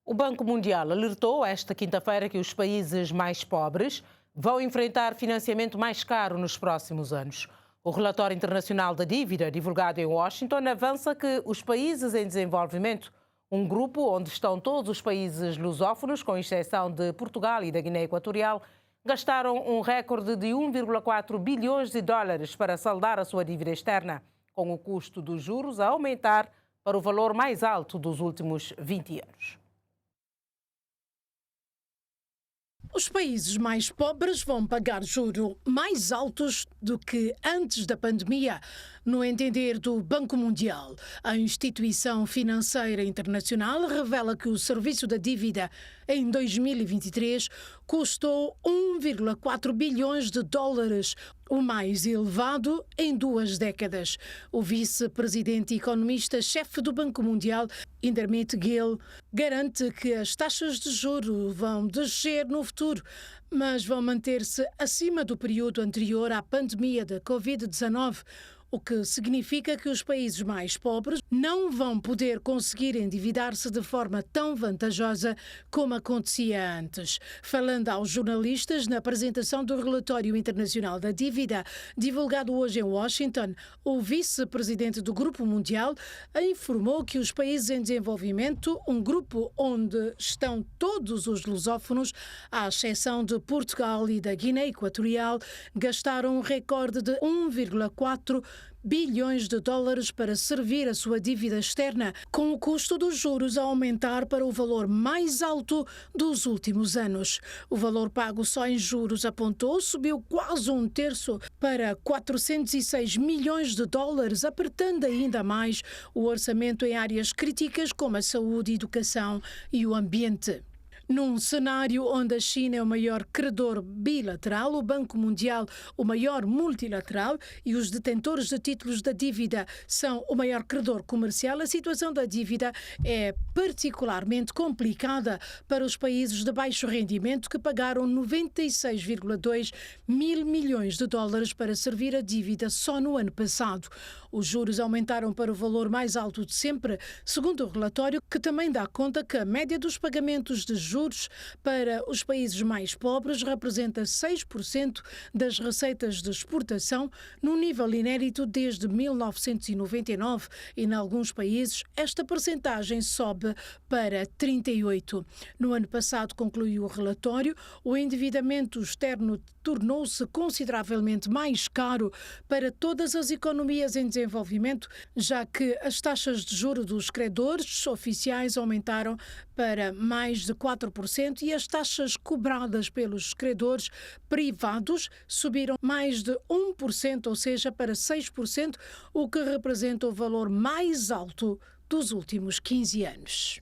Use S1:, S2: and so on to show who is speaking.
S1: O Banco Mundial alertou esta quinta-feira que os países mais pobres vão enfrentar financiamento mais caro nos próximos anos. O relatório internacional da dívida, divulgado em Washington, avança que os países em desenvolvimento, um grupo onde estão todos os países lusófonos, com exceção de Portugal e da Guiné Equatorial, gastaram um recorde de 1,4 bilhões de dólares para saldar a sua dívida externa, com o custo dos juros a aumentar para o valor mais alto dos últimos 20 anos.
S2: Os países mais pobres vão pagar juros mais altos do que antes da pandemia, no entender do Banco Mundial. A instituição financeira internacional revela que o serviço da dívida em 2023 custou 1,4 bilhões de dólares, o mais elevado em 2 décadas. O vice-presidente e economista-chefe do Banco Mundial, Indermit Gill, garante que as taxas de juros vão descer no futuro, mas vão manter-se acima do período anterior à pandemia da Covid-19, o que significa que os países mais pobres não vão poder conseguir endividar-se de forma tão vantajosa como acontecia antes. Falando aos jornalistas na apresentação do relatório internacional da dívida, divulgado hoje em Washington, o vice-presidente do Grupo Mundial informou que os países em desenvolvimento, um grupo onde estão todos os lusófonos, à exceção de Portugal e da Guiné Equatorial, gastaram um recorde de 1,4 bilhões de dólares para servir a sua dívida externa, com o custo dos juros a aumentar para o valor mais alto dos últimos anos. O valor pago só em juros, apontou, subiu quase 1/3 para 406 milhões de dólares, apertando ainda mais o orçamento em áreas críticas como a saúde, a educação e o ambiente. Num cenário onde a China é o maior credor bilateral, o Banco Mundial o maior multilateral e os detentores de títulos da dívida são o maior credor comercial, a situação da dívida é particularmente complicada para os países de baixo rendimento, que pagaram 96,2 mil milhões de dólares para servir a dívida só no ano passado. Os juros aumentaram para o valor mais alto de sempre, segundo o relatório, que também dá conta que a média dos pagamentos de juros para os países mais pobres representa 6% das receitas de exportação, num nível inédito desde 1999, e, em alguns países, esta percentagem sobe para 38%. No ano passado, concluiu o relatório, o endividamento externo tornou-se consideravelmente mais caro para todas as economias em desenvolvimento, já que as taxas de juros dos credores oficiais aumentaram para mais de 4% e as taxas cobradas pelos credores privados subiram mais de 1%, ou seja, para 6%, o que representa o valor mais alto dos últimos 15 anos.